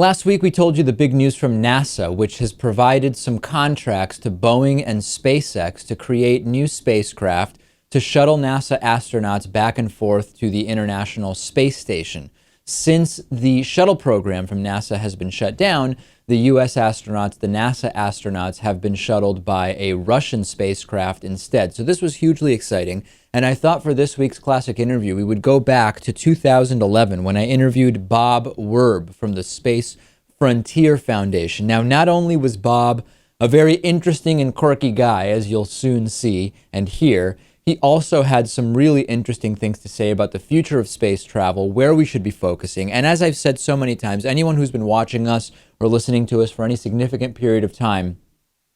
Last week, we told you the big news from NASA, which has provided some contracts to Boeing and SpaceX to create new spacecraft to shuttle NASA astronauts back and forth to the International Space Station. Since the shuttle program from NASA has been shut down, the U.S. astronauts, the NASA astronauts, have been shuttled by a Russian spacecraft instead. So this was hugely exciting. And I thought for this week's classic interview, we would go back to 2011 when I interviewed Bob Werb from the Space Frontier Foundation. Now, not only was Bob a very interesting and quirky guy, as you'll soon see and hear, he also had some really interesting things to say about the future of space travel, where we should be focusing. And as I've said so many times, anyone who's been watching us or listening to us for any significant period of time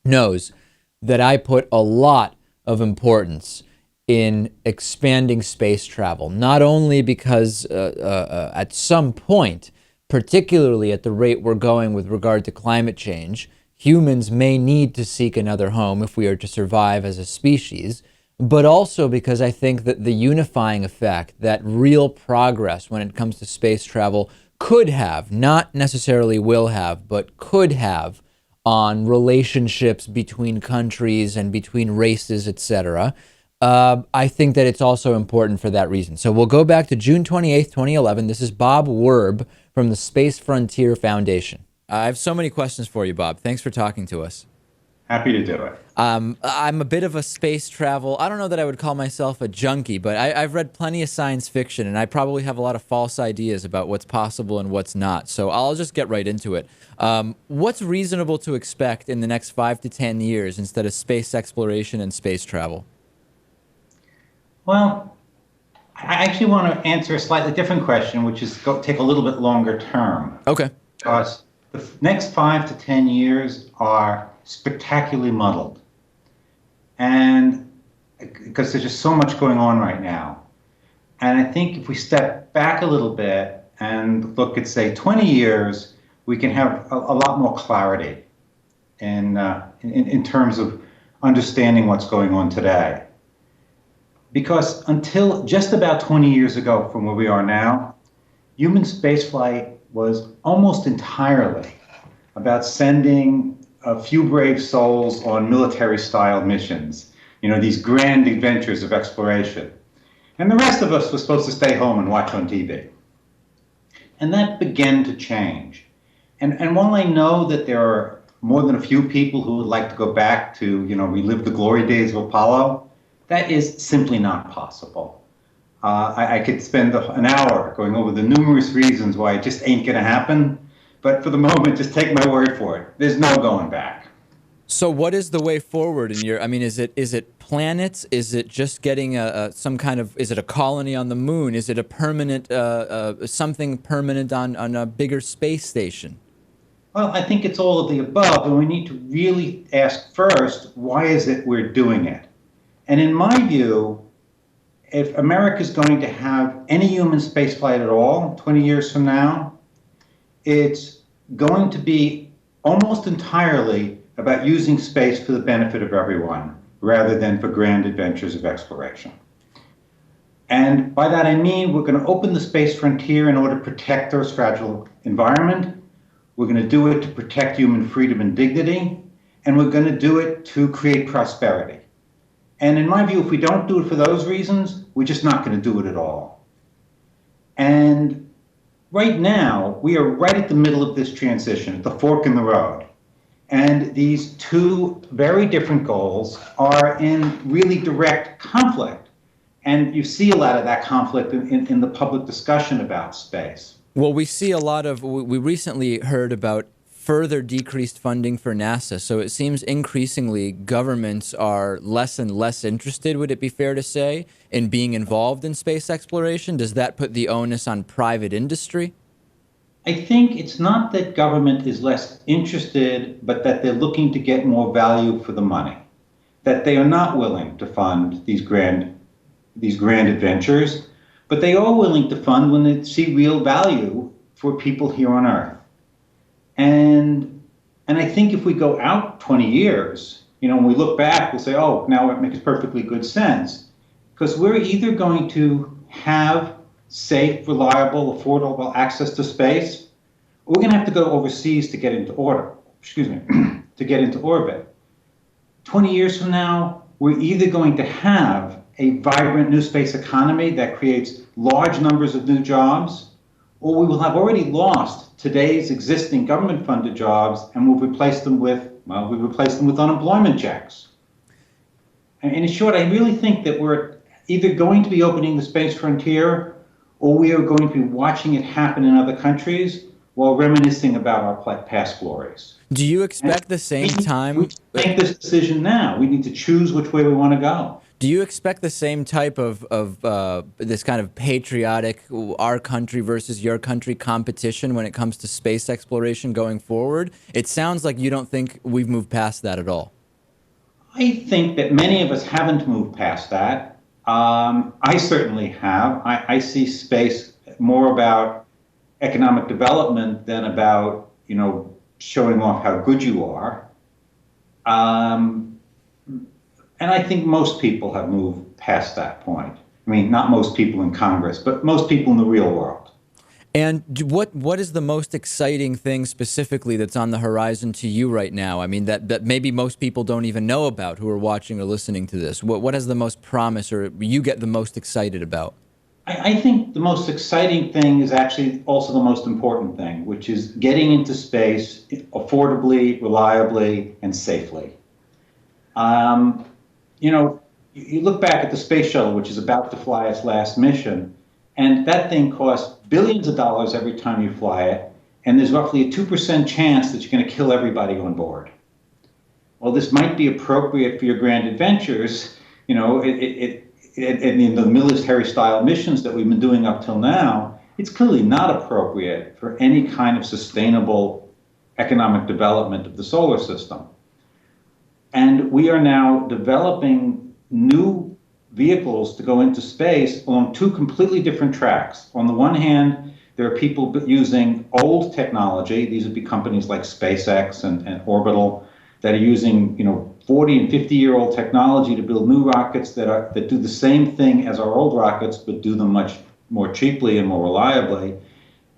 knows that I put a lot of importance in expanding space travel, not only because at some point, particularly at the rate we're going with regard to climate change, humans may need to seek another home if we are to survive as a species, but also because I think that the unifying effect that real progress when it comes to space travel could have, not necessarily will have, but could have on relationships between countries and between races, etc. I think that it's also important for that reason. So we'll go back to June 28th, 2011. This is Bob Werb from the Space Frontier Foundation. I have so many questions for you, Bob. Thanks for talking to us. Happy to do it. I'm a bit of a space travel. I don't know that I would call myself a junkie, but I've read plenty of science fiction, and I probably have a lot of false ideas about what's possible and what's not. So I'll just get right into it. What's reasonable to expect in the next 5 to 10 years instead of space exploration and space travel? Well, I actually want to answer a slightly different question, which is take a little bit longer term. Okay. Because the next 5 to 10 years are spectacularly muddled. And because there's just so much going on right now. And I think if we step back a little bit and look at, say, 20 years, we can have a lot more clarity in terms of understanding what's going on today. Because until just about 20 years ago from where we are now, human spaceflight was almost entirely about sending a few brave souls on military-style missions, these grand adventures of exploration. And the rest of us were supposed to stay home and watch on TV. And that began to change. And while I know that there are more than a few people who would like to go back to, relive the glory days of Apollo, that is simply not possible. I could spend an hour going over the numerous reasons why it just ain't going to happen. But for the moment, just take my word for it. There's no going back. So what is the way forward in your, is it planets? Is it just getting is it a colony on the moon? Is it a permanent, something permanent on a bigger space station? Well, I think it's all of the above, and we need to really ask first, why is it we're doing it? And in my view, if America is going to have any human spaceflight at all 20 years from now, it's going to be almost entirely about using space for the benefit of everyone, rather than for grand adventures of exploration. And by that I mean we're going to open the space frontier in order to protect Earth's fragile environment. We're going to do it to protect human freedom and dignity. And we're going to do it to create prosperity. And in my view, if we don't do it for those reasons, we're just not going to do it at all. And right now, we are right at the middle of this transition, at the fork in the road. And these two very different goals are in really direct conflict. And you see a lot of that conflict in the public discussion about space. Well, we see a lot of, we recently heard about further decreased funding for NASA. So it seems increasingly governments are less and less interested, would it be fair to say, in being involved in space exploration? Does that put the onus on private industry? I think it's not that government is less interested, but that they're looking to get more value for the money. That they are not willing to fund these grand adventures, but they are willing to fund when they see real value for people here on Earth. And I think if we go out 20 years, when we look back, we'll say, oh, now it makes perfectly good sense. Because we're either going to have safe, reliable, affordable access to space, We're going to have to go overseas to get into order, excuse me, to get into orbit. 20 years from now, we're either going to have a vibrant new space economy that creates large numbers of new jobs, or we will have already lost today's existing government-funded jobs and we'll replace them with, well, we replace them with unemployment checks. And in short, I really think that we're either going to be opening the space frontier or we are going to be watching it happen in other countries while reminiscing about our past glories. Do you expect the same time? We make this decision now. We need to choose which way we want to go. Do you expect the same type of this kind of patriotic, our country versus your country competition when it comes to space exploration going forward? It sounds like you don't think we've moved past that at all. I think that many of us haven't moved past that. I certainly have. I see space more about economic development than about, showing off how good you are. And I think most people have moved past that point. I mean, not most people in Congress, but most people in the real world. And what is the most exciting thing specifically that's on the horizon to you right now? I mean, that maybe most people don't even know about who are watching or listening to this. What has the most promise or you get the most excited about? I think the most exciting thing is actually also the most important thing, which is getting into space affordably, reliably, and safely. You look back at the space shuttle, which is about to fly its last mission, and that thing costs billions of dollars every time you fly it, and there's roughly a 2% chance that you're going to kill everybody on board. Well, this might be appropriate for your grand adventures, in the military-style missions that we've been doing up till now. It's clearly not appropriate for any kind of sustainable economic development of the solar system. And we are now developing new vehicles to go into space along two completely different tracks. On the one hand, there are people using old technology. These would be companies like SpaceX and Orbital that are using, 40 and 50-year-old technology to build new rockets that do the same thing as our old rockets, but do them much more cheaply and more reliably.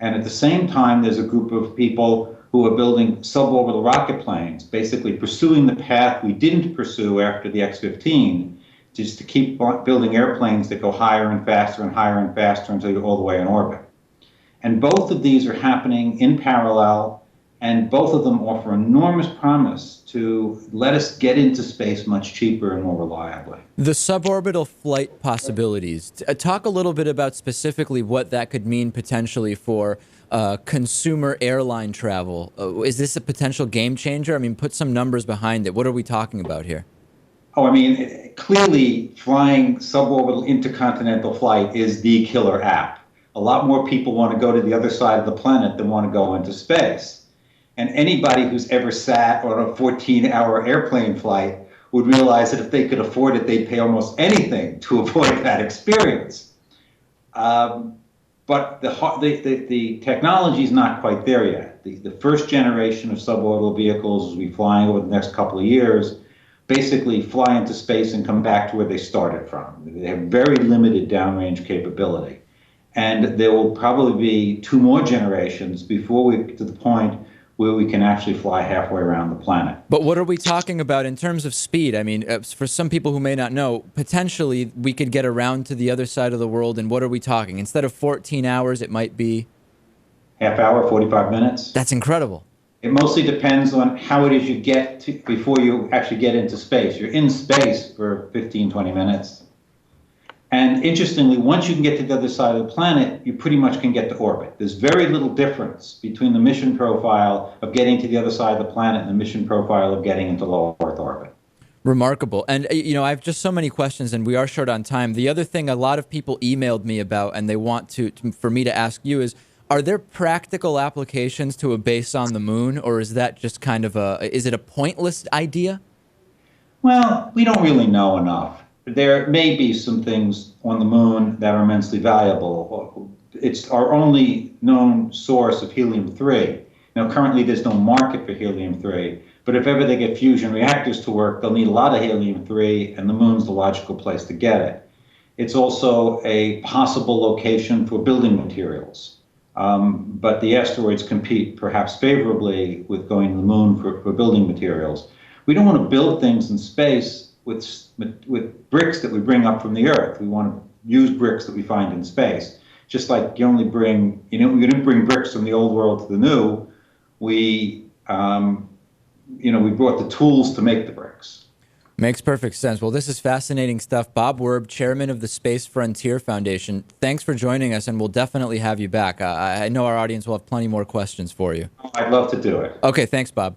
And at the same time, there's a group of people who are building suborbital rocket planes, basically pursuing the path we didn't pursue after the X-15, just to keep building airplanes that go higher and faster until you're all the way in orbit. And both of these are happening in parallel, and both of them offer enormous promise to let us get into space much cheaper and more reliably. The suborbital flight possibilities. Talk a little bit about specifically what that could mean potentially for consumer airline travel. Is this a potential game changer? I mean, put some numbers behind it. What are we talking about here? Clearly flying suborbital intercontinental flight is the killer app. A lot more people want to go to the other side of the planet than want to go into space. And anybody who's ever sat on a 14-hour airplane flight would realize that if they could afford it, they'd pay almost anything to avoid that experience. But the technology is not quite there yet. The first generation of suborbital vehicles will be flying over the next couple of years, basically fly into space and come back to where they started from. They have very limited downrange capability. And there will probably be 2 more generations before we get to the point where we can actually fly halfway around the planet. But what are we talking about in terms of speed? I mean, for some people who may not know, potentially we could get around to the other side of the world, and what are we talking? Instead of 14 hours, it might be... Half hour, 45 minutes. That's incredible. It mostly depends on how it is you get to before you actually get into space. You're in space for 15, 20 minutes. And interestingly, once you can get to the other side of the planet, you pretty much can get to orbit. There's very little difference between the mission profile of getting to the other side of the planet and the mission profile of getting into low Earth orbit. Remarkable. And, I have just so many questions, and we are short on time. The other thing a lot of people emailed me about, and they want for me to ask you is, are there practical applications to a base on the moon, or is that just kind of is it a pointless idea? Well, we don't really know enough. There may be some things on the moon that are immensely valuable. It's our only known source of helium-3. Now, currently, there's no market for helium-3, but if ever they get fusion reactors to work, they'll need a lot of helium-3, and the moon's the logical place to get it. It's also a possible location for building materials. But the asteroids compete perhaps favorably with going to the moon for building materials. We don't want to build things in space with bricks that we bring up from the Earth. We want to use bricks that we find in space. Just like you only bring, we didn't bring bricks from the old world to the new. We, we brought the tools to make the bricks. Makes perfect sense. Well, this is fascinating stuff. Bob Werb, chairman of the Space Frontier Foundation, thanks for joining us, and we'll definitely have you back. I know our audience will have plenty more questions for you. I'd love to do it. Okay, thanks, Bob.